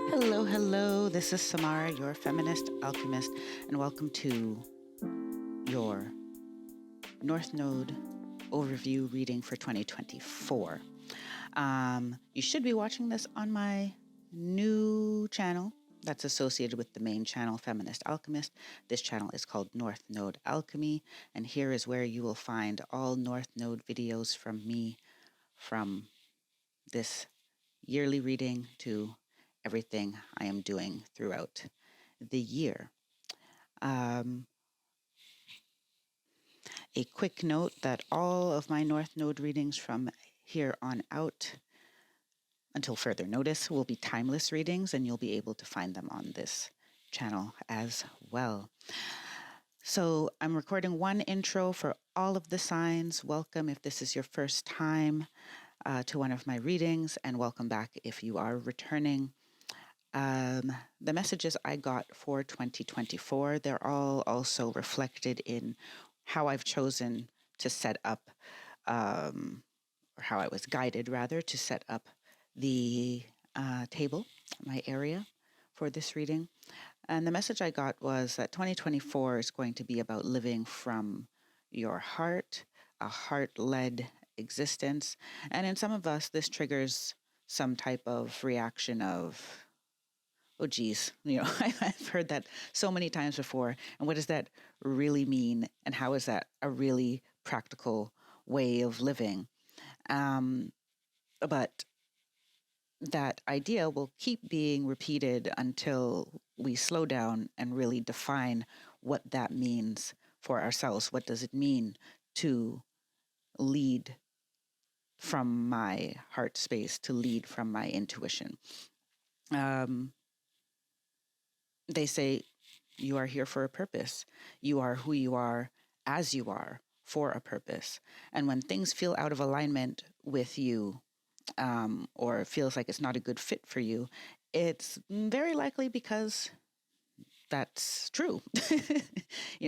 Hello, hello. This is Samara, your feminist alchemist, and welcome to your North Node overview reading for 2024. You should be watching this on my new channel that's associated with the main channel, Feminist Alchemist. This channel is called North Node Alchemy, and here is where you will find all North Node videos from me from this yearly reading to everything I am doing throughout the year. A quick note that all of my North Node readings from here on out until further notice will be timeless readings, and you'll be able to find them on this channel as well. So I'm recording one intro for all of the signs. Welcome if this is your first time to one of my readings, and welcome back if you are returning. The messages I got for 2024, they're all also reflected in how I've chosen to set up, or how I was guided rather, to set up the table, my area for this reading. And the message I got was that 2024 is going to be about living from your heart, a heart-led existence. And in some of us, this triggers some type of reaction of, oh, geez, I've heard that so many times before. And what does that really mean? And how is that a really practical way of living? But that idea will keep being repeated until we slow down and really define what that means for ourselves. What does it mean to lead from my heart space, to lead from my intuition? They say you are here for a purpose. You are who you are as you are for a purpose. And when things feel out of alignment with you, or feels like it's not a good fit for you, it's very likely because that's true.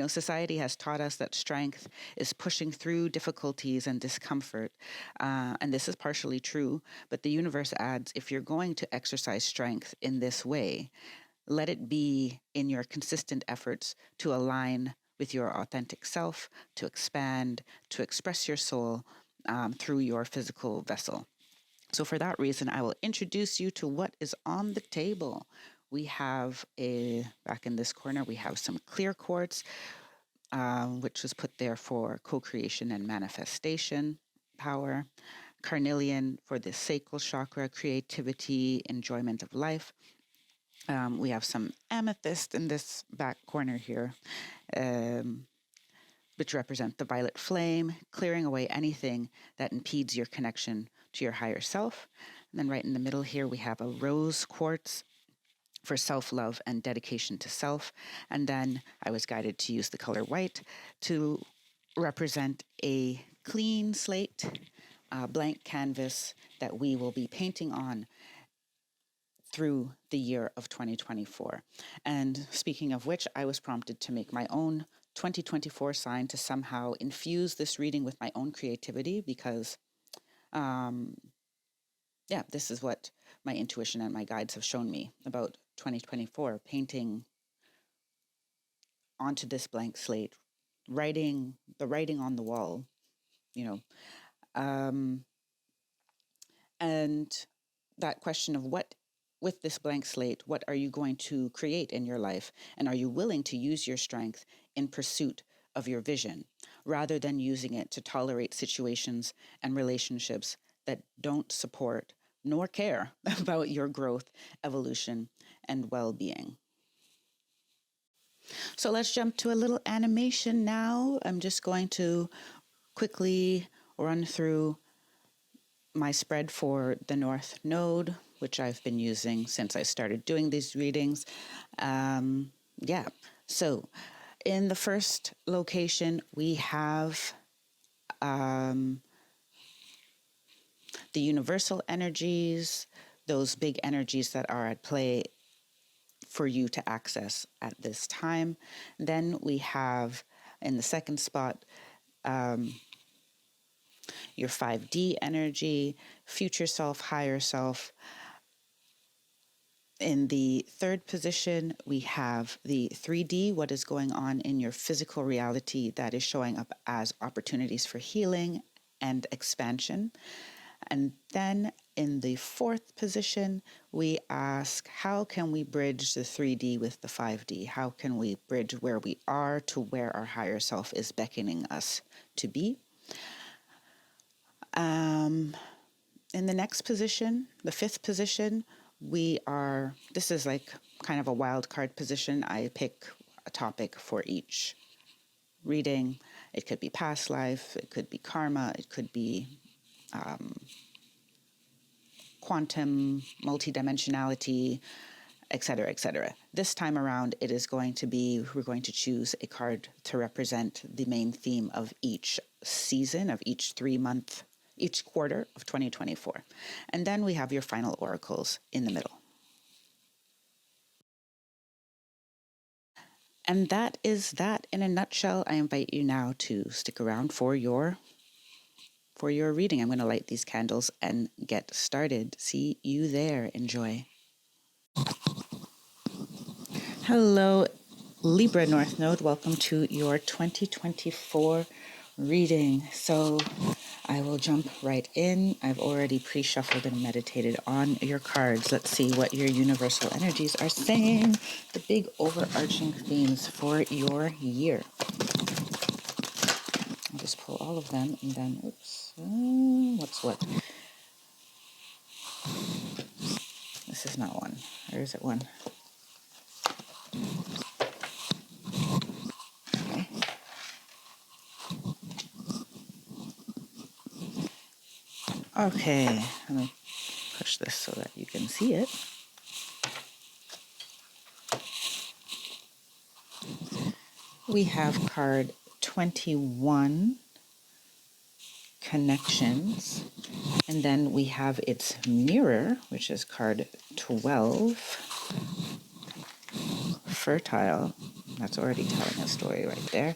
Society has taught us that strength is pushing through difficulties and discomfort. And this is partially true, but the universe adds, if you're going to exercise strength in this way, let it be in your consistent efforts to align with your authentic self, to expand, to express your soul through your physical vessel. So for that reason, I will introduce you to what is on the table. We have back in this corner, we have some clear quartz, which was put there for co-creation and manifestation power. Carnelian for the sacral chakra, creativity, enjoyment of life. We have some amethyst in this back corner here, which represent the violet flame, clearing away anything that impedes your connection to your higher self. And then right in the middle here, we have a rose quartz for self-love and dedication to self. And then I was guided to use the color white to represent a clean slate, blank canvas that we will be painting on through the year of 2024. And speaking of which, I was prompted to make my own 2024 sign to somehow infuse this reading with my own creativity because, this is what my intuition and my guides have shown me about 2024, painting onto this blank slate, the writing on the wall, and that question of what, with this blank slate, what are you going to create in your life? And are you willing to use your strength in pursuit of your vision rather than using it to tolerate situations and relationships that don't support nor care about your growth, evolution, and well-being? So let's jump to a little animation now. I'm just going to quickly run through my spread for the North Node, which I've been using since I started doing these readings. So in the first location, we have the universal energies, those big energies that are at play for you to access at this time. Then we have, in the second spot, your 5D energy, future self, higher self, In the third position, we have the 3D, what is going on in your physical reality that is showing up as opportunities for healing and expansion. And then in the fourth position, we ask, how can we bridge the 3D with the 5D? How can we bridge where we are to where our higher self is beckoning us to be? In the next position, the fifth position, this is like kind of a wild card position. I pick a topic for each reading. It could be past life, it could be karma, it could be quantum, multidimensionality, etc., etc. This time around, we're going to choose a card to represent the main theme of each season, of each each quarter of 2024. And then we have your final oracles in the middle. And that is that in a nutshell. I invite you now to stick around for your reading. I'm going to light these candles and get started. See you there. Enjoy. Hello, Libra North Node. Welcome to your 2024 reading. So I will jump right in. I've already pre-shuffled and meditated on your cards. Let's see what your universal energies are saying. The big overarching themes for your year. I'll just pull all of them and then, what's what? This is not one. Or is it one? Okay. Okay, let me push this so that you can see it. We have card 21, Connections, and then we have its mirror, which is card 12, Fertile. That's already telling a story right there.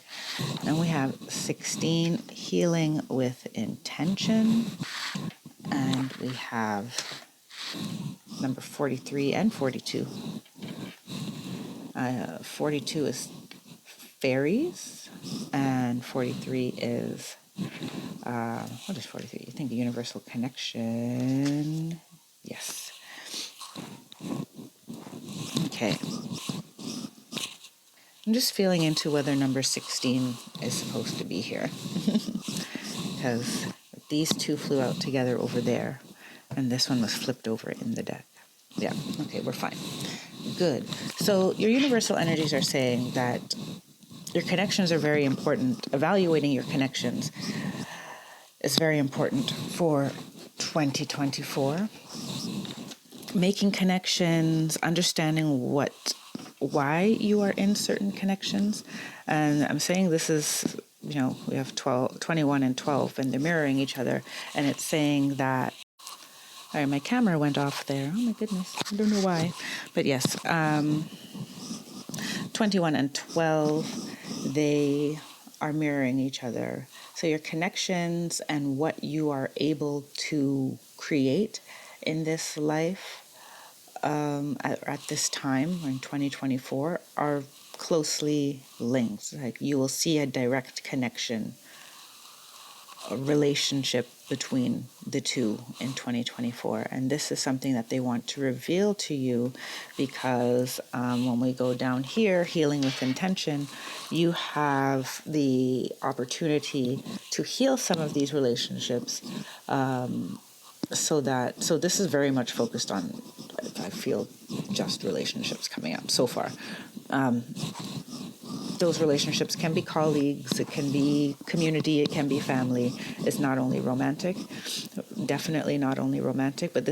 Then we have 16, Healing with Intention, and we have number 43 and 42. 42 is fairies, and 43 is, what is 43? I think the universal connection. Yes. Okay. I'm just feeling into whether number 16 is supposed to be here. Because these two flew out together over there, and this one was flipped over in the deck. Yeah, okay, we're fine. Good. So your universal energies are saying that your connections are very important. Evaluating your connections is very important for 2024. Making connections, understanding why you are in certain connections. And I'm saying this is, we have 21 and 12, and they're mirroring each other. And it's saying that, all right, my camera went off there. Oh my goodness, I don't know why. But yes, 21 and 12, they are mirroring each other. So your connections and what you are able to create in this life at this time, in 2024, are closely linked. Like you will see a direct connection, a relationship between the two in 2024. And this is something that they want to reveal to you because when we go down here, healing with intention, you have the opportunity to heal some of these relationships. So this is very much focused on, I feel, just relationships coming up so far. Those relationships can be colleagues, it can be community, it can be family. It's not only romantic, definitely not only romantic, but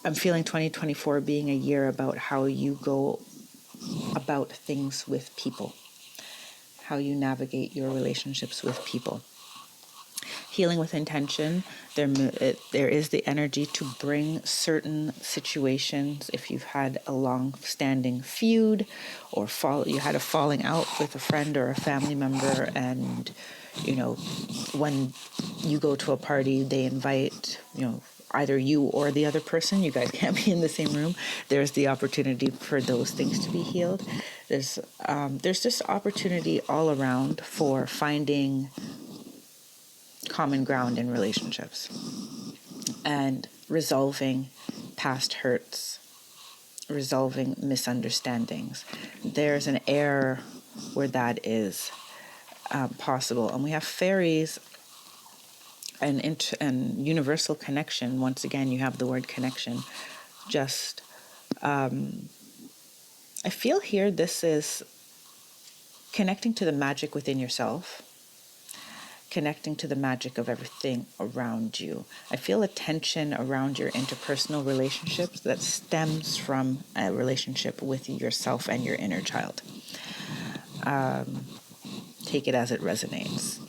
I'm feeling 2024 being a year about how you go about things with people, how you navigate your relationships with people. Healing with intention, there is the energy to bring certain situations. If you've had a long-standing feud or you had a falling out with a friend or a family member, and when you go to a party, they invite either you or the other person, you guys can't be in the same room, there's the opportunity for those things to be healed. There's just opportunity all around for finding common ground in relationships and resolving past hurts, resolving misunderstandings. There's an air where that is possible. And we have fairies and universal connection. Once again, you have the word connection. Just, I feel here this is connecting to the magic within yourself, connecting to the magic of everything around you. I feel a tension around your interpersonal relationships that stems from a relationship with yourself and your inner child. Take it as it resonates.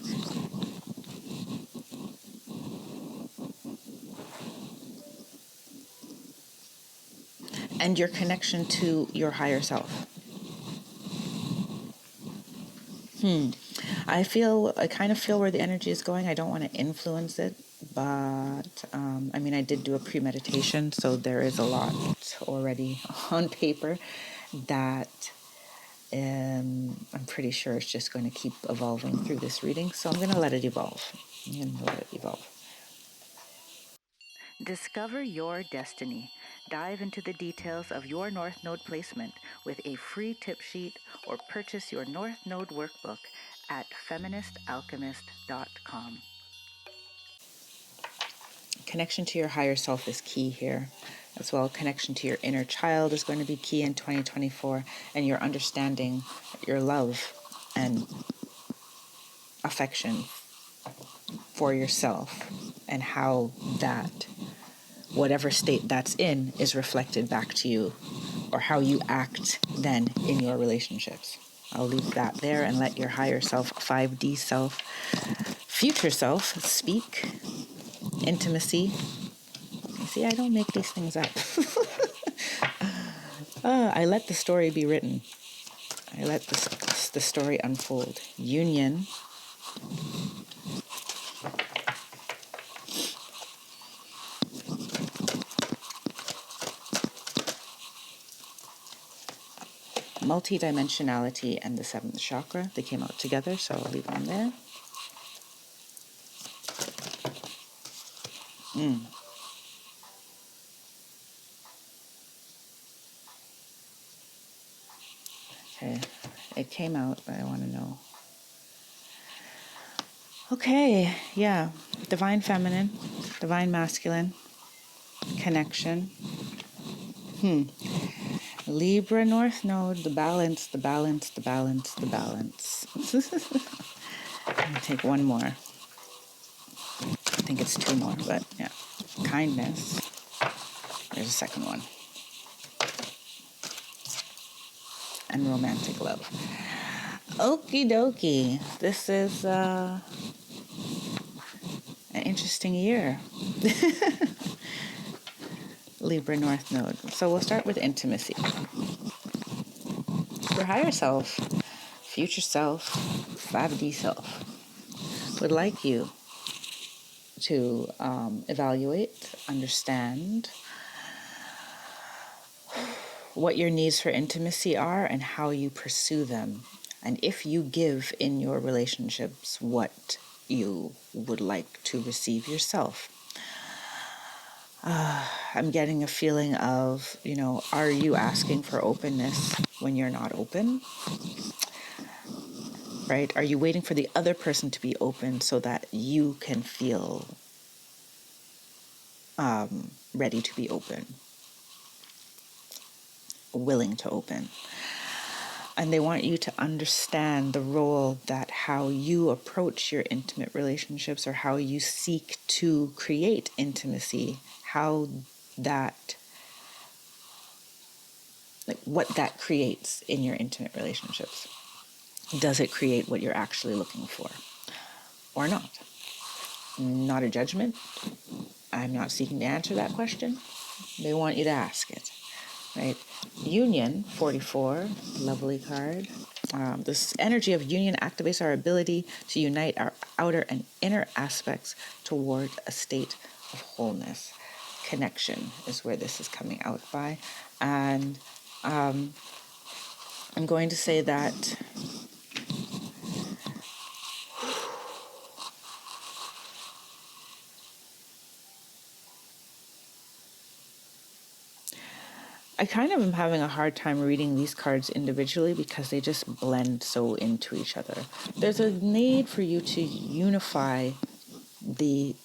And your connection to your higher self. I kind of feel where the energy is going. I don't want to influence it, but I did do a premeditation, so there is a lot already on paper that I'm pretty sure it's just going to keep evolving through this reading. So I'm going to let it evolve. Discover your destiny. Dive into the details of your North Node placement with a free tip sheet or purchase your North Node workbook at feministalchemist.com. Connection to your higher self is key here. As well, connection to your inner child is going to be key in 2024, and your understanding, your love and affection for yourself, and how that, whatever state that's in, is reflected back to you, or how you act then in your relationships. I'll leave that there and let your higher self, 5D self, future self speak. Intimacy. See, I don't make these things up. I let the story be written. I let the story unfold. Union. Multidimensionality and the seventh chakra. They came out together, so I'll leave them there. Okay, it came out, but I want to know. Okay, yeah. Divine feminine, divine masculine, connection. Libra North Node, the balance, the balance, the balance, the balance. I'm gonna take one more. I think it's two more, but yeah. Kindness. There's a second one. And romantic love. Okie dokie. This is an interesting year. Libra North Node. So we'll start with intimacy. Your higher self, future self, 5D self would like you to evaluate, understand what your needs for intimacy are and how you pursue them. And if you give in your relationships what you would like to receive yourself. I'm getting a feeling of, are you asking for openness when you're not open? Right? Are you waiting for the other person to be open so that you can feel ready to be open, willing to open? And they want you to understand the role that how you approach your intimate relationships or how you seek to create intimacy, how that, what that creates in your intimate relationships. Does it create what you're actually looking for or not? Not a judgment. I'm not seeking to answer that question. They want you to ask it, right? Union, 44, lovely card. This energy of union activates our ability to unite our outer and inner aspects toward a state of wholeness. connection is where this is coming out by. And I'm going to say that I kind of am having a hard time reading these cards individually because they just blend so into each other. There's a need for you to unify the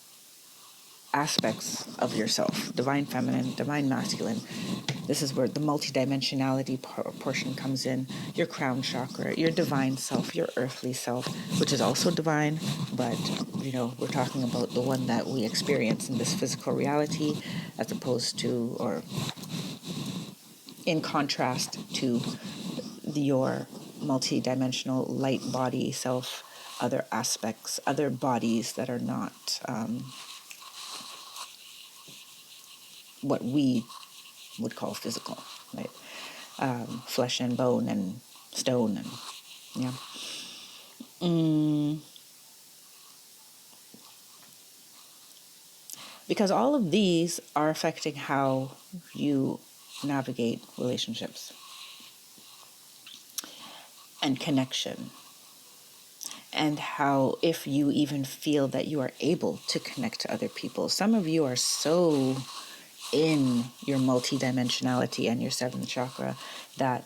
aspects of yourself, divine feminine, divine masculine. This is where the multidimensionality portion comes in. Your crown chakra, your divine self, your earthly self, which is also divine, but we're talking about the one that we experience in this physical reality, as opposed to, or in contrast to your multidimensional light body self, other aspects, other bodies that are not what we would call physical, right? Flesh and bone and stone and because all of these are affecting how you navigate relationships and connection, and how, if you even feel that you are able to connect to other people. Some of you are so in your multidimensionality and your seventh chakra, that,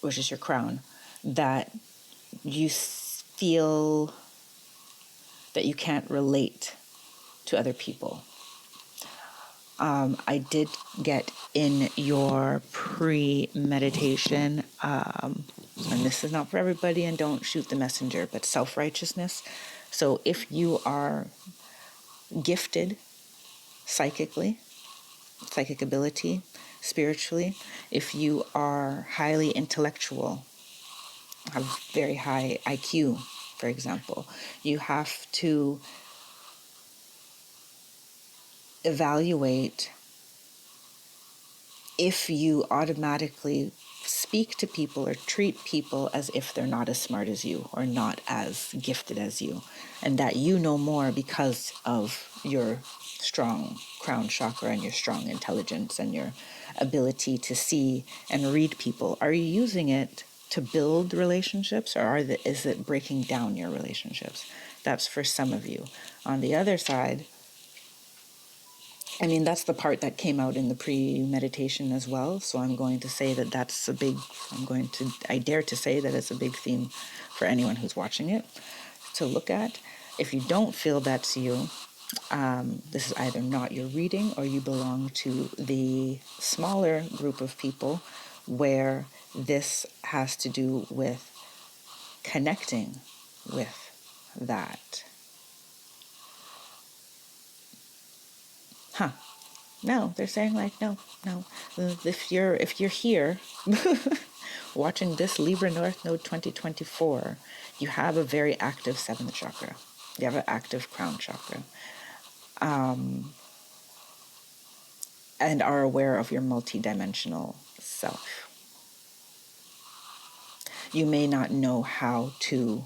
which is your crown, that you feel that you can't relate to other people. I did get in your pre-meditation, and this is not for everybody, and don't shoot the messenger, but self-righteousness. So if you are gifted psychically, psychic ability, spiritually, if you are highly intellectual, have very high IQ, for example, you have to evaluate if you automatically speak to people or treat people as if they're not as smart as you or not as gifted as you, and that you know more because of your strong crown chakra and your strong intelligence and your ability to see and read people. Are you using it to build relationships, or is it breaking down your relationships? That's for some of you. On the other side, that's the part that came out in the pre-meditation as well. So I'm going to say that I dare to say that it's a big theme for anyone who's watching it to look at. If you don't feel that's you, this is either not your reading, or you belong to the smaller group of people where this has to do with connecting with that. No, they're saying no. If you're here watching this Libra North Node 2024, you have a very active seventh chakra. You have an active crown chakra. And are aware of your multidimensional self. You may not know how to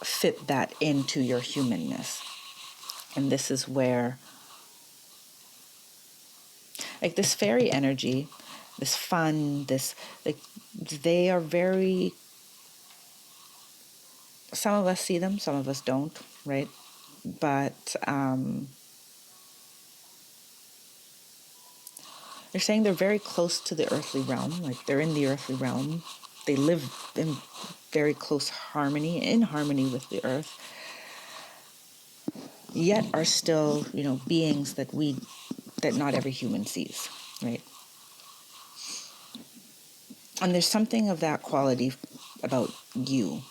fit that into your humanness. And this is where, this fairy energy, this fun, they are very, some of us see them, some of us don't, right? But they're saying they're very close to the earthly realm, they're in the earthly realm. They live in very close harmony, in harmony with the earth, yet are still, beings that not every human sees, right? And there's something of that quality about you,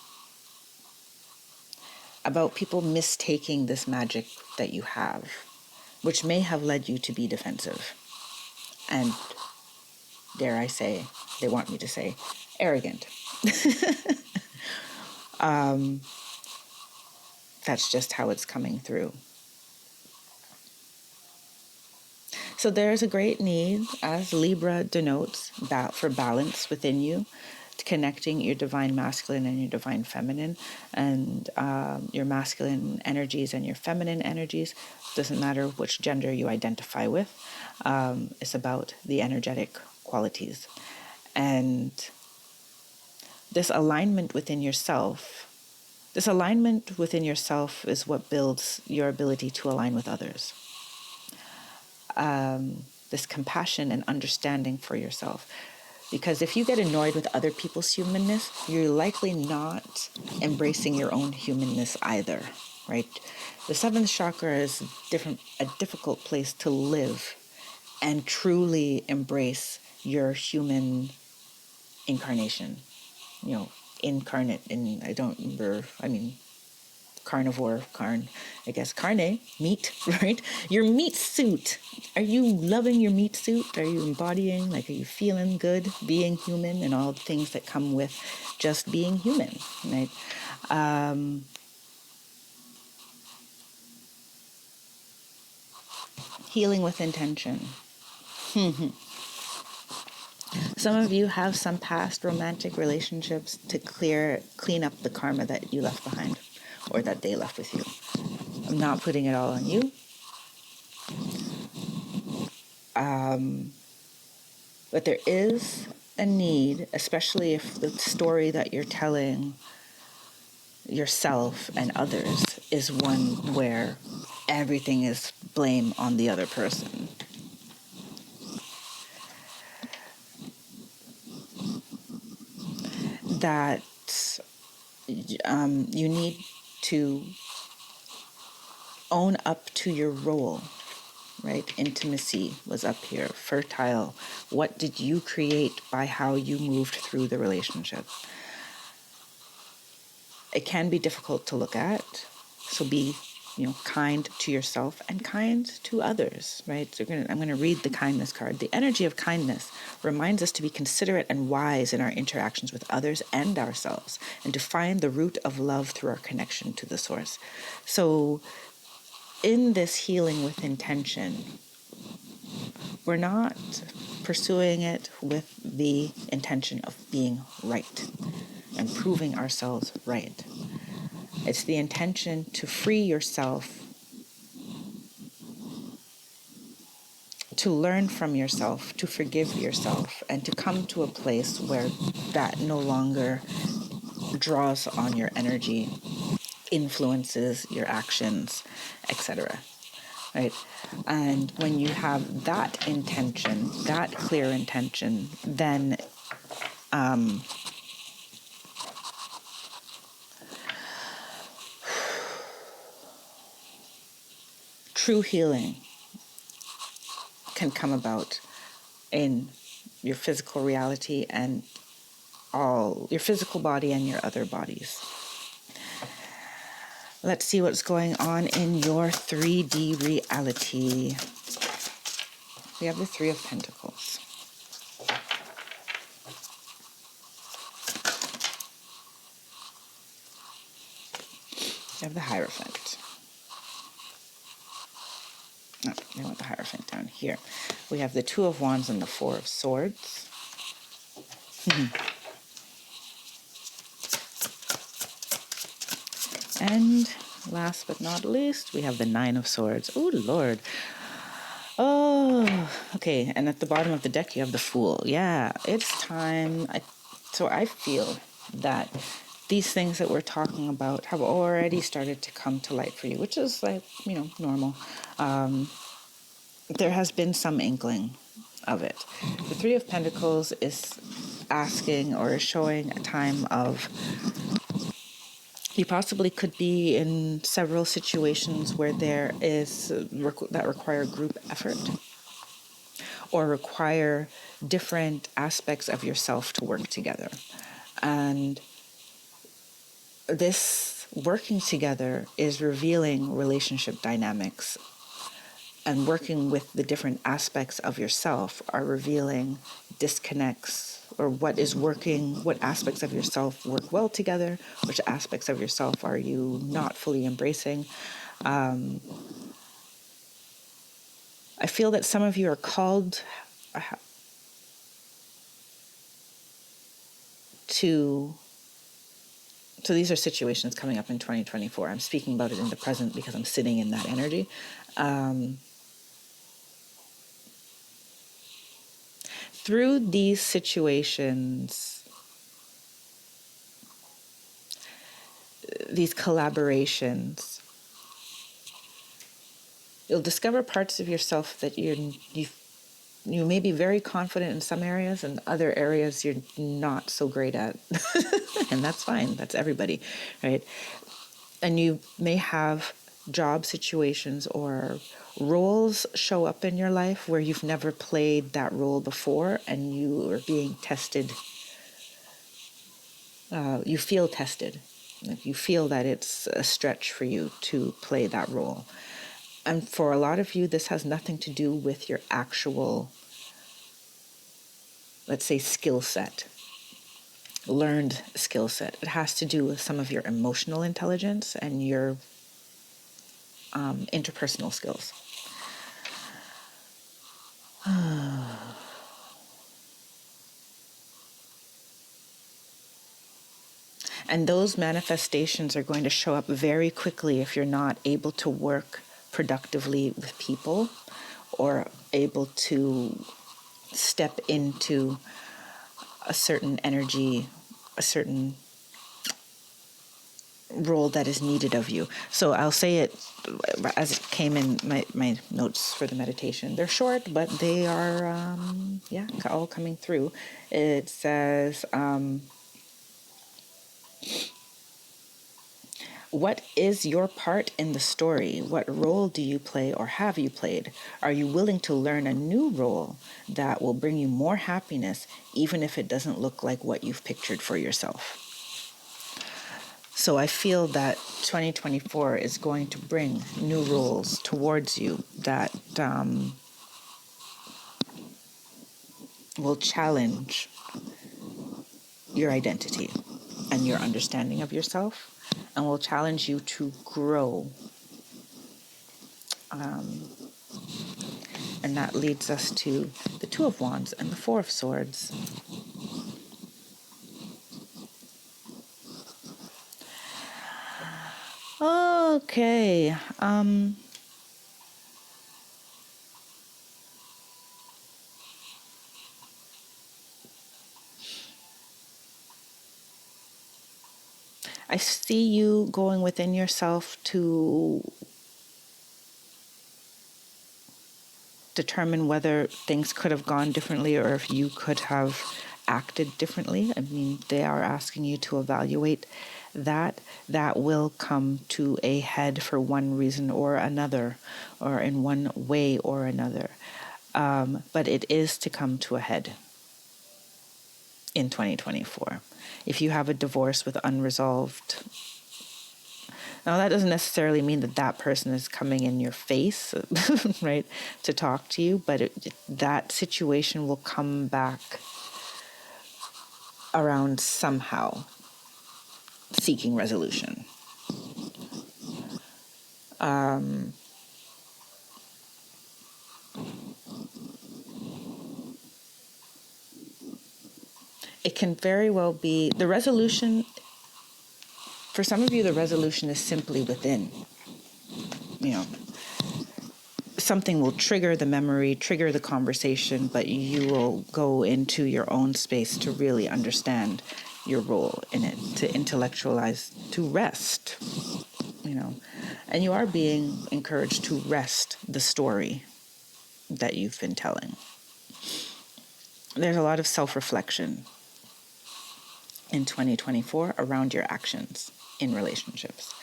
about people mistaking this magic that you have, which may have led you to be defensive. And dare I say, they want me to say, arrogant. That's just how it's coming through. So there's a great need, as Libra denotes, for balance within you, connecting your divine masculine and your divine feminine, and your masculine energies and your feminine energies. Doesn't matter which gender you identify with. It's about the energetic qualities. And this alignment within yourself is what builds your ability to align with others. This compassion and understanding for yourself. Because if you get annoyed with other people's humanness, you're likely not embracing your own humanness either, right? The seventh chakra is a difficult place to live and truly embrace your human incarnation. Incarnate in, carnivore, carne, meat, right? Your meat suit. Are you loving your meat suit? Are you embodying, are you feeling good being human and all the things that come with just being human, right? Healing with intention. Some of you have some past romantic relationships to clean up the karma that you left behind or that they left with you. I'm not putting it all on you. But there is a need, especially if the story that you're telling yourself and others is one where everything is blame on the other person. That you need to own up to your role, right? Intimacy was up here. Fertile. What did you create by how you moved through the relationship? It can be difficult to look at. So be, kind to yourself and kind to others, right? So I'm going to read the kindness card. The energy of kindness reminds us to be considerate and wise in our interactions with others and ourselves, and to find the root of love through our connection to the source. So in this healing with intention, we're not pursuing it with the intention of being right and proving ourselves right. It's the intention to free yourself, to learn from yourself, to forgive yourself, and to come to a place where that no longer draws on your energy, influences your actions, etc. Right? And when you have that intention, that clear intention, then true healing can come about in your physical reality and all your physical body and your other bodies. Let's see what's going on in your 3D reality. We have the Three of Pentacles. We have the Hierophant. No, we want the Hierophant down here. We have the Two of Wands and the Four of Swords. And last but not least, we have the Nine of Swords. Oh, Lord. Oh, okay. And at the bottom of the deck, you have the Fool. Yeah, it's time. So I feel that these things that we're talking about have already started to come to light for you, which is normal. There has been some inkling of it. The Three of Pentacles is asking or is showing a time of, you possibly could be in several situations where there is that require group effort or require different aspects of yourself to work together. And this working together is revealing relationship dynamics, and working with the different aspects of yourself are revealing disconnects, or what is working, what aspects of yourself work well together, which aspects of yourself are you not fully embracing. I feel that some of you are called, to, so these are situations coming up in 2024. I'm speaking about it in the present because I'm sitting in that energy. Through these situations, these collaborations, you'll discover parts of yourself that you may be very confident in some areas, and other areas you're not so great at. And that's fine. That's everybody, right? And you may have job situations or roles show up in your life where you've never played that role before, and you are being tested. You feel tested. Like you feel that it's a stretch for you to play that role. And for a lot of you, this has nothing to do with your actual, let's say, skill set, learned skill set. It has to do with some of your emotional intelligence and your interpersonal skills. And those manifestations are going to show up very quickly if you're not able to work productively with people or able to step into a certain energy, a certain role that is needed of you. So I'll say it as it came in my notes for the meditation. They're short, but they are, all coming through. It says, what is your part in the story? What role do you play or have you played? Are you willing to learn a new role that will bring you more happiness, even if it doesn't look like what you've pictured for yourself? So I feel that 2024 is going to bring new roles towards you that will challenge your identity and your understanding of yourself, and will challenge you to grow. And that leads us to the Two of Wands and the Four of Swords. Okay. I see you going within yourself to determine whether things could have gone differently or if you could have acted differently. I mean, they are asking you to evaluate that. That will come to a head for one reason or another, or in one way or another. But it is to come to a head in 2024. If you have a divorce with unresolved, now that doesn't necessarily mean that that person is coming in your face, right, to talk to you, but that situation will come back around somehow seeking resolution. It can very well be the resolution. For some of you, the resolution is simply within. You know, something will trigger the memory, trigger the conversation, but you will go into your own space to really understand your role in it, to intellectualize, to rest, and you are being encouraged to rest the story that you've been telling. There's a lot of self-reflection in 2024 around your actions in relationships.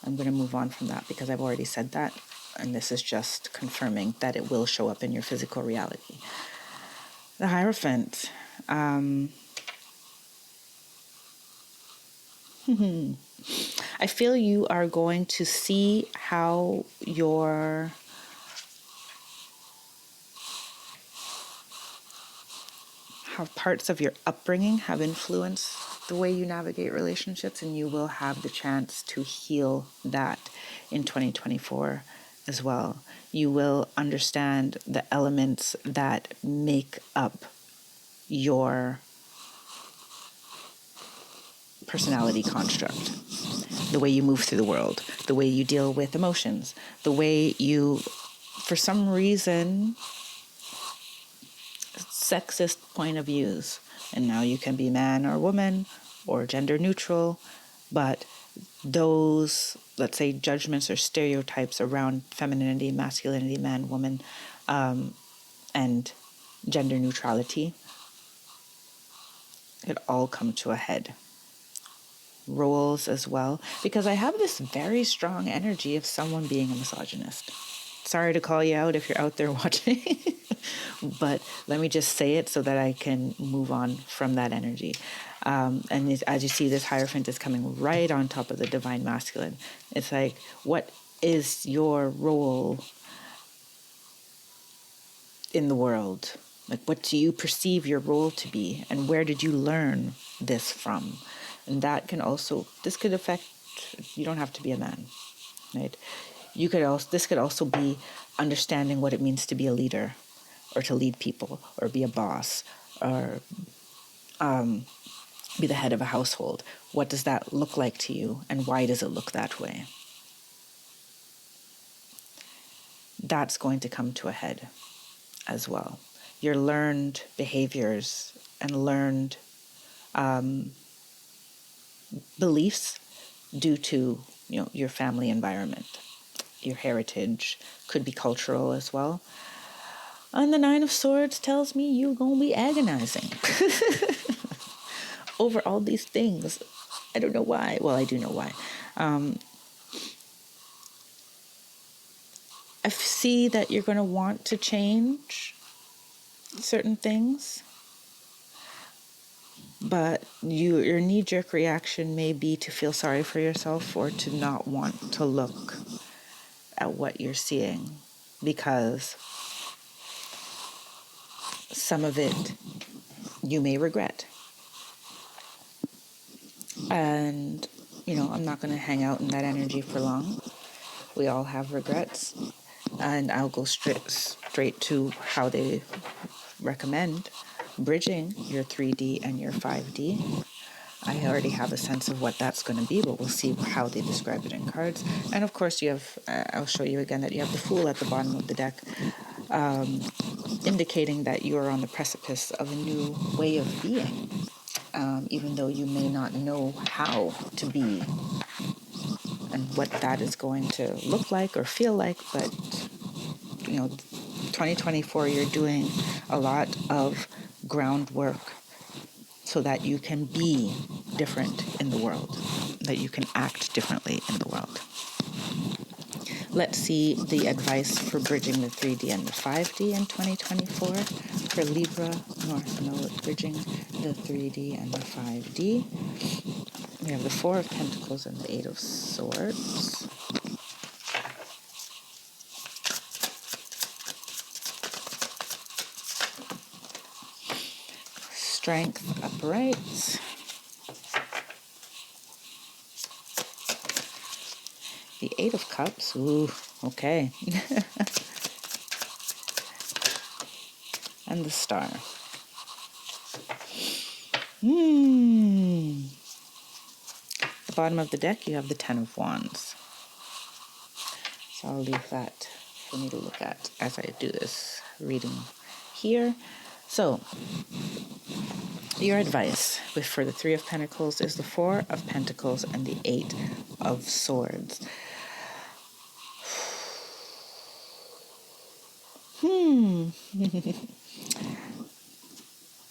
I'm going to move on from that because I've already said that, and this is just confirming that it will show up in your physical reality. The Hierophant. I feel you are going to see how parts of your upbringing have influenced the way you navigate relationships, and you will have the chance to heal that in 2024 as well. You will understand the elements that make up your personality construct, the way you move through the world, the way you deal with emotions, the way you, for some reason, sexist point of views. And now you can be man or woman or gender neutral, but those, let's say, judgments or stereotypes around femininity, masculinity, man, woman, and gender neutrality, it all come to a head. Roles as well, because I have this very strong energy of someone being a misogynist. Sorry to call you out if you're out there watching, but let me just say it so that I can move on from that energy. And as you see, this Hierophant is coming right on top of the Divine Masculine. It's like, what is your role in the world? Like, what do you perceive your role to be? And where did you learn this from? And that can also, this could affect, you don't have to be a man, right? This could also be understanding what it means to be a leader, or to lead people, or be a boss, or be the head of a household. What does that look like to you, and why does it look that way? That's going to come to a head as well. Your learned behaviors and learned beliefs due to your family environment, your heritage, could be cultural as well. And the Nine of Swords tells me you're going to be agonizing over all these things. I don't know why. Well, I do know why. I see that you're going to want to change certain things, but your knee-jerk reaction may be to feel sorry for yourself, or to not want to look at what you're seeing, because some of it you may regret. And, I'm not going to hang out in that energy for long. We all have regrets. And I'll go straight to how they recommend bridging your 3D and your 5D. I already have a sense of what that's going to be, but we'll see how they describe it in cards. And of course, you have, I'll show you again that you have the Fool at the bottom of the deck, indicating that you are on the precipice of a new way of being, even though you may not know how to be and what that is going to look like or feel like. But 2024, you're doing a lot of groundwork so that you can be different in the world, that you can act differently in the world. Let's see the advice for bridging the 3D and the 5D in 2024 for Libra, North Node, bridging the 3D and the 5D. We have the Four of Pentacles and the Eight of Swords. Strength upright. The Eight of Cups. Ooh, okay. And the Star. The bottom of the deck, you have the Ten of Wands. So I'll leave that for me to look at as I do this reading here. So, your advice for the Three of Pentacles is the Four of Pentacles and the Eight of Swords.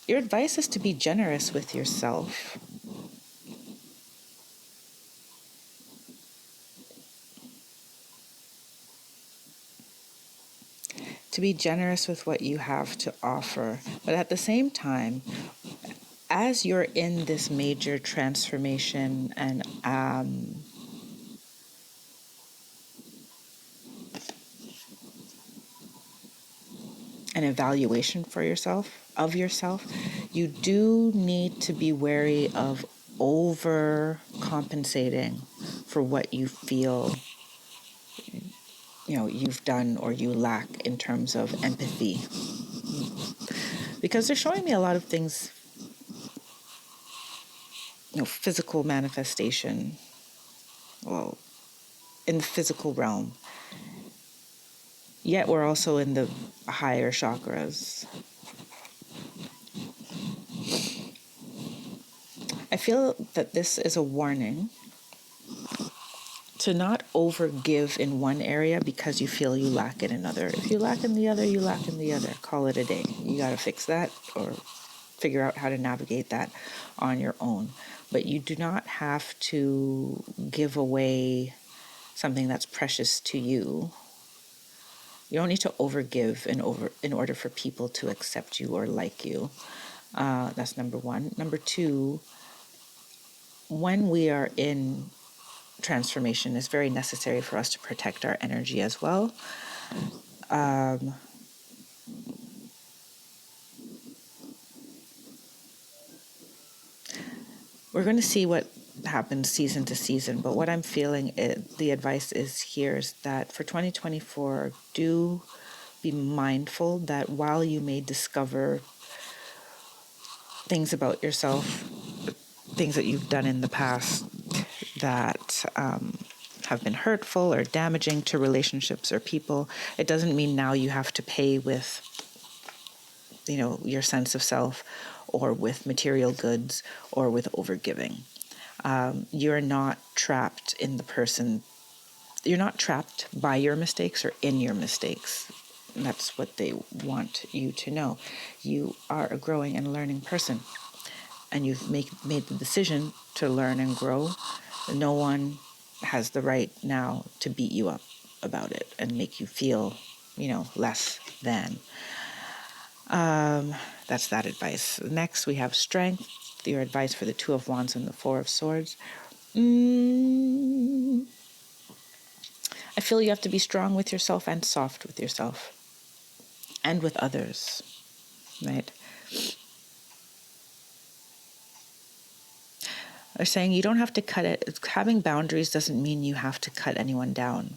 Your advice is to be generous with yourself. To be generous with what you have to offer. But at the same time, as you're in this major transformation and an evaluation for yourself, you do need to be wary of overcompensating for what you feel you've done or you lack in terms of empathy. Because they're showing me a lot of things physical manifestation, well, in the physical realm. Yet we're also in the higher chakras. I feel that this is a warning to not overgive in one area because you feel you lack in another. If you lack in the other, you lack in the other. Call it a day. You got to fix that or figure out how to navigate that on your own. But you do not have to give away something that's precious to you. You don't need to overgive in order for people to accept you or like you. That's number one. Number two, when we are in transformation, it's very necessary for us to protect our energy as well. We're going to see what happens season to season, but what I'm feeling, the advice is here is that for 2024, do be mindful that while you may discover things about yourself, things that you've done in the past that have been hurtful or damaging to relationships or people, it doesn't mean now you have to pay with, your sense of self or with material goods or with overgiving. You're not trapped in the person. You're not trapped by your mistakes or in your mistakes. And that's what they want you to know. You are a growing and learning person, and you've made the decision to learn and grow. No one has the right now to beat you up about it and make you feel, less than. That's that advice. Next, we have strength. Your advice for the Two of Wands and the Four of Swords. I feel you have to be strong with yourself and soft with yourself and with others, right? They're saying you don't have to cut it. Having boundaries doesn't mean you have to cut anyone down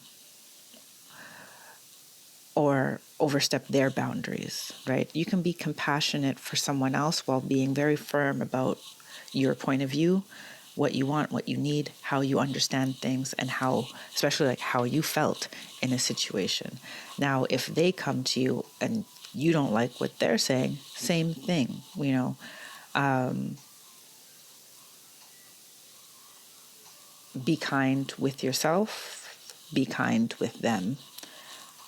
or overstep their boundaries, right? You can be compassionate for someone else while being very firm about your point of view, what you want, what you need, how you understand things, and how, especially like how you felt in a situation. Now, if they come to you and you don't like what they're saying, same thing, be kind with yourself, be kind with them,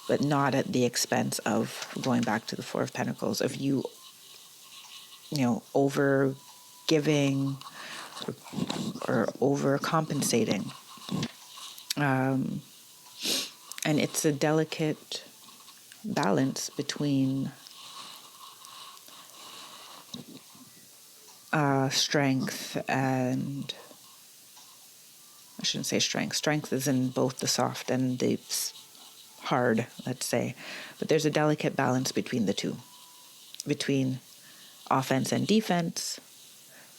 but not at the expense of, going back to the Four of Pentacles, of you, over giving or overcompensating. And it's a delicate balance between strength and, I shouldn't say strength. Strength is in both the soft and the hard, let's say. But there's a delicate balance between the two, between offense and defense,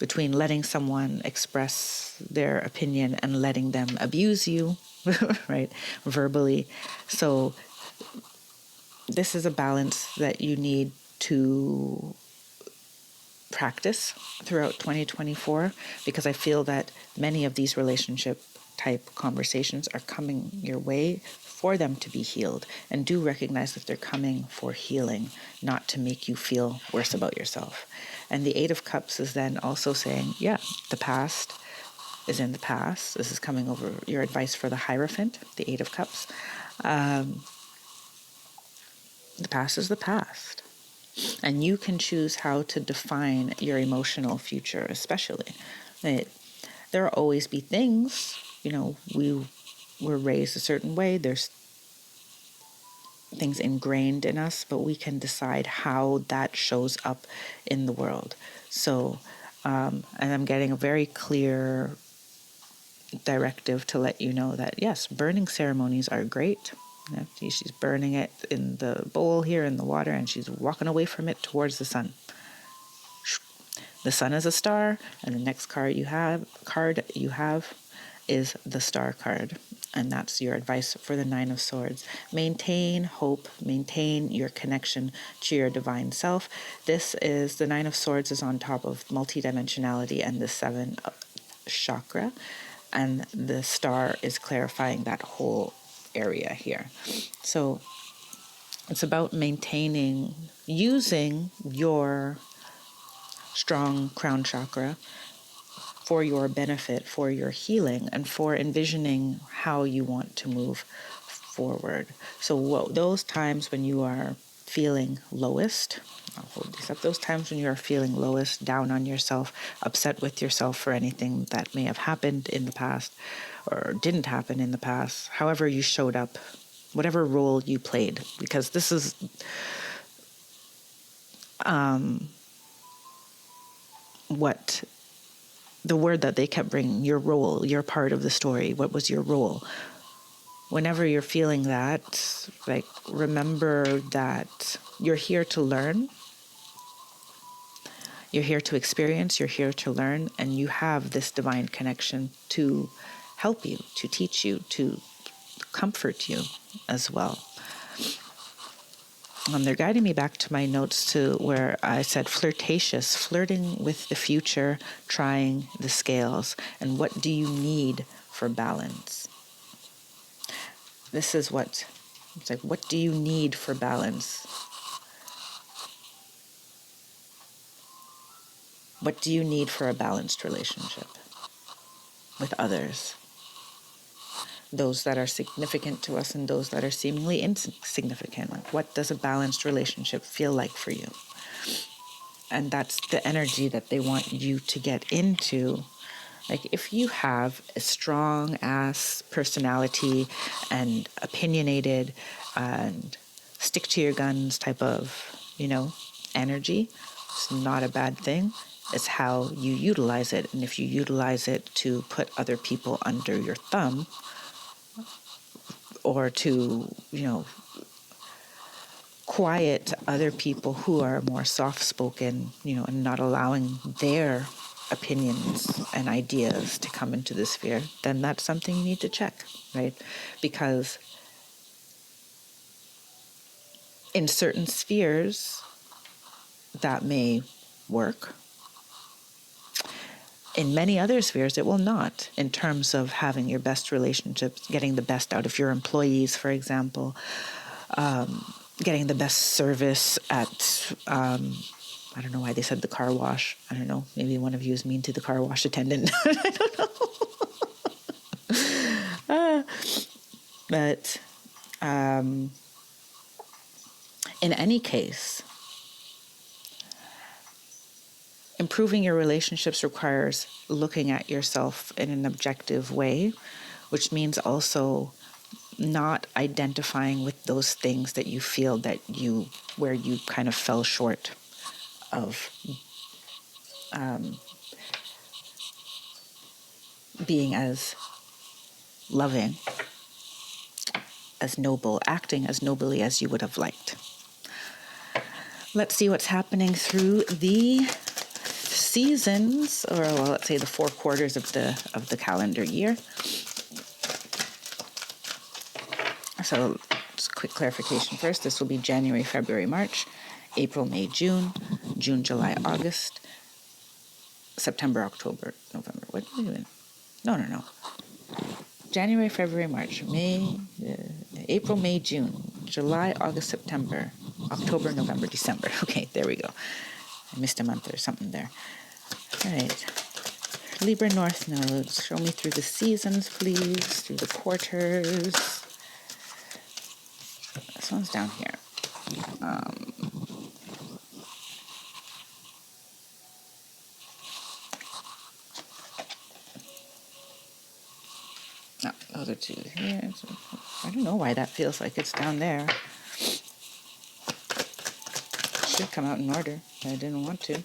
between letting someone express their opinion and letting them abuse you, right, verbally. So this is a balance that you need to practice throughout 2024, because I feel that many of these relationship type conversations are coming your way for them to be healed. And do recognize that they're coming for healing, not to make you feel worse about yourself. And the Eight of Cups is then also saying, yeah, the past is in the past. This is coming over your advice for the Hierophant, the Eight of Cups. The past is the past. And you can choose how to define your emotional future, especially. There will always be things, we were raised a certain way. There's things ingrained in us, but we can decide how that shows up in the world. So, and I'm getting a very clear directive to let you know that, yes, burning ceremonies are great. She's burning it in the bowl here in the water, and she's walking away from it towards the sun. The sun is a star, and the next card you have is the Star card. And that's your advice for the Nine of Swords. Maintain hope, maintain your connection to your divine self. This is, the Nine of Swords is on top of multidimensionality and the chakra, and the star is clarifying that whole area here. So it's about maintaining, using your strong crown chakra for your benefit, for your healing, and for envisioning how you want to move forward. So those times when you are feeling lowest, I'll hold these up, those times when you are feeling lowest, down on yourself, upset with yourself for anything that may have happened in the past or didn't happen in the past, however you showed up, whatever role you played, because this is what the word that they kept bringing, your role, your part of the story. What was your role? Whenever you're feeling that, like, remember that you're here to learn. You're here to experience, you're here to learn, and you have this divine connection to help you, to teach you, to comfort you as well. They're guiding me back to my notes to where I said flirtatious, flirting with the future, trying the scales, and what do you need for balance? This is what, it's like, what do you need for balance? What do you need for a balanced relationship with others? Those that are significant to us and those that are seemingly insignificant. Like, what does a balanced relationship feel like for you? And that's the energy that they want you to get into. Like, if you have a strong ass personality and opinionated and stick to your guns type of, energy, it's not a bad thing. It's how you utilize it. And if you utilize it to put other people under your thumb, or to, quiet other people who are more soft-spoken, and not allowing their opinions and ideas to come into the sphere, then that's something you need to check, right? Because in certain spheres, that may work. In many other spheres, it will not, in terms of having your best relationships, getting the best out of your employees, for example, getting the best service at, I don't know why they said the car wash. I don't know. Maybe one of you is mean to the car wash attendant. I don't know. But in any case, improving your relationships requires looking at yourself in an objective way, which means also not identifying with those things that you feel where you kind of fell short of being as loving, as noble, acting as nobly as you would have liked. Let's see what's happening through the seasons, or let's say the 4 quarters of the calendar year. So just quick clarification first. This will be January, February, March, April, May, June, June, July, August, September, October, November. What are we doing? No. January, February, March, April, May, June, July, August, September, October, November, December. Okay, there we go. I missed a month or something there. All right. Libra North Nodes. Show me through the seasons, please. Through the quarters. This one's down here. No, those are 2 here. So I don't know why that feels like it's down there. It should come out in order, but I didn't want to.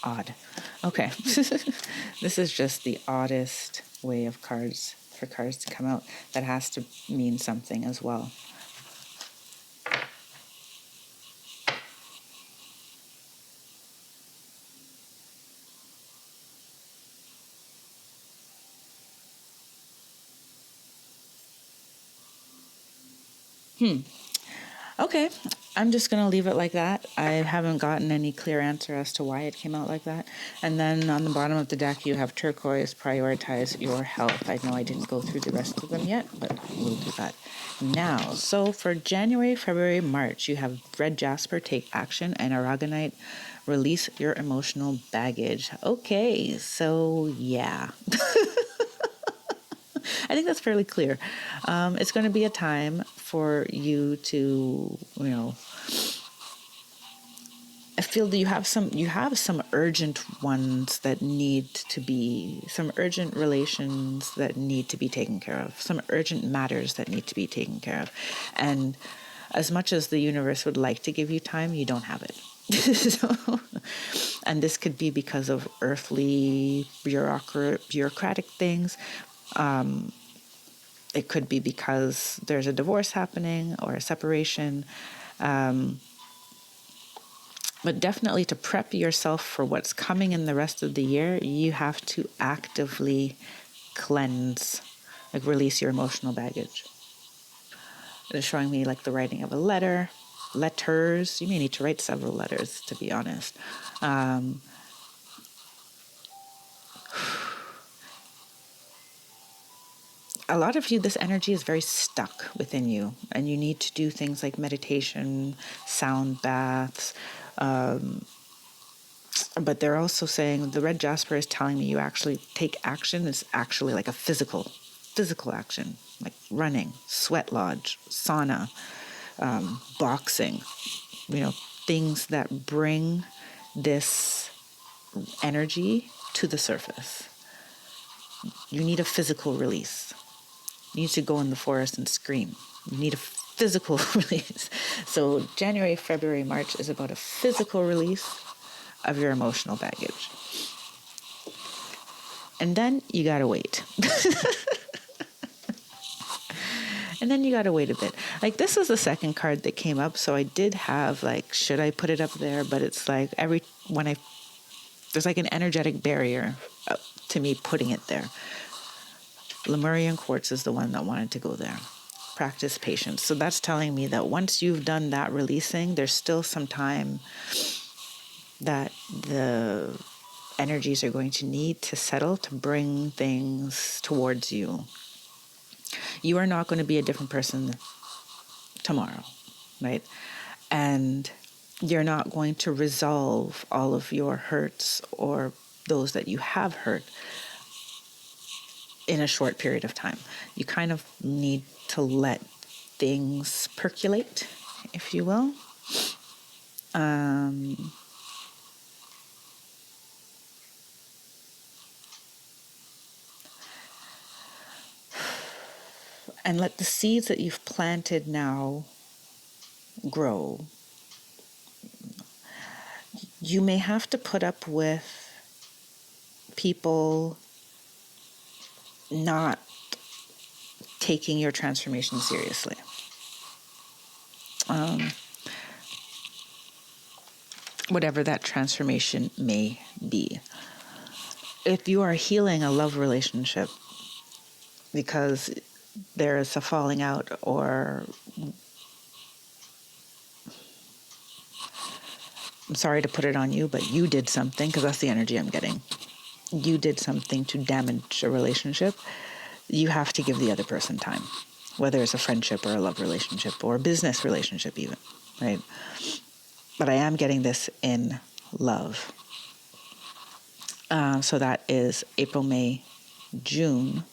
Odd. Okay. This is just the oddest way of cards, for cards to come out. That has to mean something as well. Okay, I'm just going to leave it like that. I haven't gotten any clear answer as to why it came out like that. And then on the bottom of the deck, you have turquoise, prioritize your health. I know I didn't go through the rest of them yet, but we'll do that now. So for January, February, March, you have red jasper, take action, and aragonite, release your emotional baggage. Okay, so yeah. I think that's fairly clear. It's going to be a time for you to, I feel that you have some urgent ones that need to be, some urgent relations that need to be taken care of, some urgent matters that need to be taken care of. And as much as the universe would like to give you time, you don't have it. And this could be because of earthly bureaucratic things. It could be because there's a divorce happening or a separation. But definitely to prep yourself for what's coming in the rest of the year, you have to actively cleanse, like release your emotional baggage. It's showing me like the writing of a letters. You may need to write several letters, to be honest. A lot of you, this energy is very stuck within you, and you need to do things like meditation, sound baths. But they're also saying the red jasper is telling me you actually take action. It's actually like a physical action, like running, sweat lodge, sauna, boxing, things that bring this energy to the surface. You need a physical release. You need to go in the forest and scream. You need a physical release. So January, February, March is about a physical release of your emotional baggage. And then you gotta wait. And then you gotta wait a bit. Like this is the second card that came up, so I did have like, should I put it up there? But it's like there's like an energetic barrier to me putting it there. Lemurian quartz is the one that wanted to go there. Practice patience. So that's telling me that once you've done that releasing, there's still some time that the energies are going to need to settle to bring things towards you. You are not going to be a different person tomorrow, right? And you're not going to resolve all of your hurts or those that you have hurt in a short period of time. You kind of need to let things percolate, if you will. And let the seeds that you've planted now grow. You may have to put up with people not taking your transformation seriously. Whatever that transformation may be. If you are healing a love relationship because there is a falling out, or I'm sorry to put it on you, but you did something, because that's the energy I'm getting. You did something to damage a relationship. You have to give the other person time, whether it's a friendship or a love relationship or a business relationship even, right? But I am getting this in love. So that is April, May, June.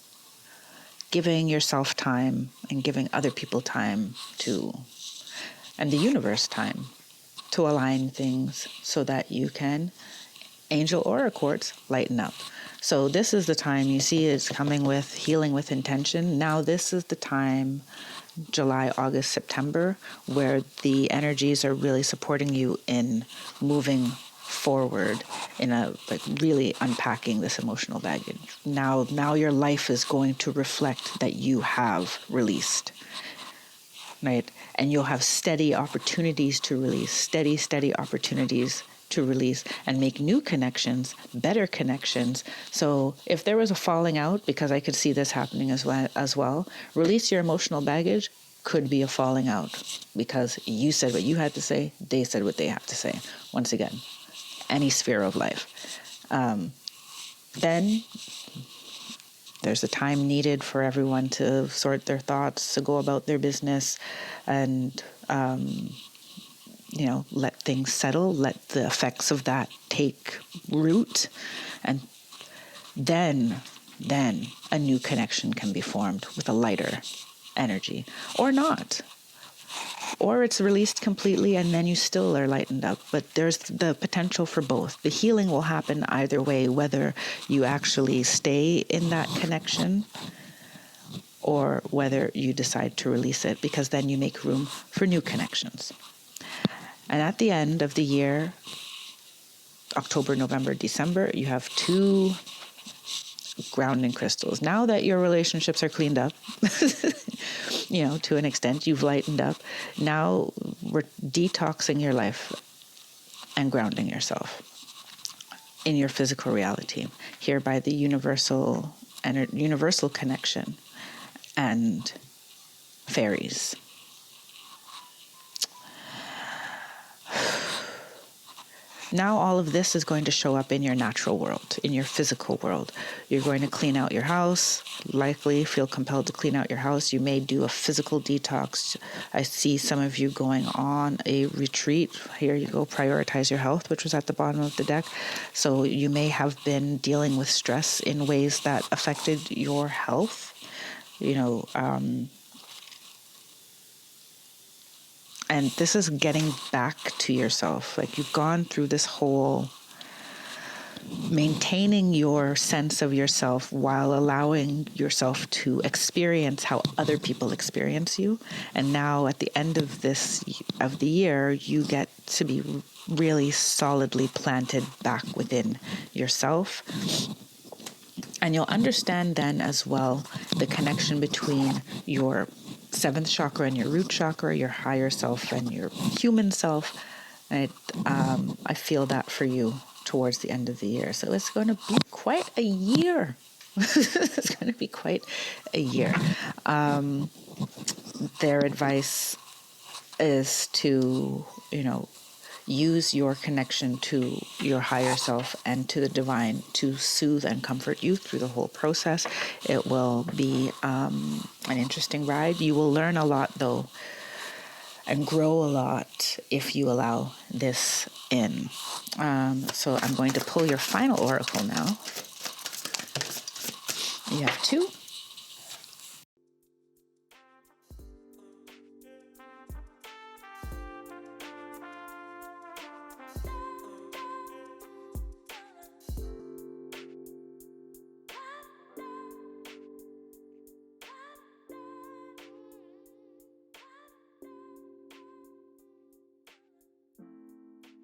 Giving yourself time and giving other people time and the universe time to align things so that you can, angel aura quartz, lighten up. So this is the time, you see it's coming with healing with intention. Now this is the time, July, August, September, where the energies are really supporting you in moving forward, in a really unpacking this emotional baggage. Now your life is going to reflect that you have released, right? And you'll have steady opportunities to release, steady opportunities to release and make new connections, better connections. So if there was a falling out, because I could see this happening as well, release your emotional baggage, could be a falling out because you said what you had to say, they said what they have to say. Once again, any sphere of life. Then there's a time needed for everyone to sort their thoughts, to go about their business, and let things settle, let the effects of that take root, and then a new connection can be formed with a lighter energy, or not. Or it's released completely and then you still are lightened up. But there's the potential for both. The healing will happen either way, whether you actually stay in that connection or whether you decide to release it, because then you make room for new connections. And at the end of the year, October, November, December, you have 2 grounding crystals. Now that your relationships are cleaned up, to an extent, you've lightened up. Now we're detoxing your life and grounding yourself in your physical reality, here by the universal connection and fairies. Now all of this is going to show up in your natural world, in your physical world. You're going to clean out your house, likely feel compelled to clean out your house. You may do a physical detox. I see some of you going on a retreat. Here you go, prioritize your health, which was at the bottom of the deck. So you may have been dealing with stress in ways that affected your health. And this is getting back to yourself. Like, you've gone through this whole maintaining your sense of yourself while allowing yourself to experience how other people experience you. And now at the end of the year, you get to be really solidly planted back within yourself. And you'll understand then as well the connection between your 7th chakra and your root chakra, your higher self and your human self. And I feel that for you towards the end of the year. So it's going to be quite a year. It's going to be quite a year. Their advice is to, use your connection to your higher self and to the divine to soothe and comfort you through the whole process. It will be an interesting ride. You will learn a lot, though, and grow a lot if you allow this in. So I'm going to pull your final oracle now. You have 2.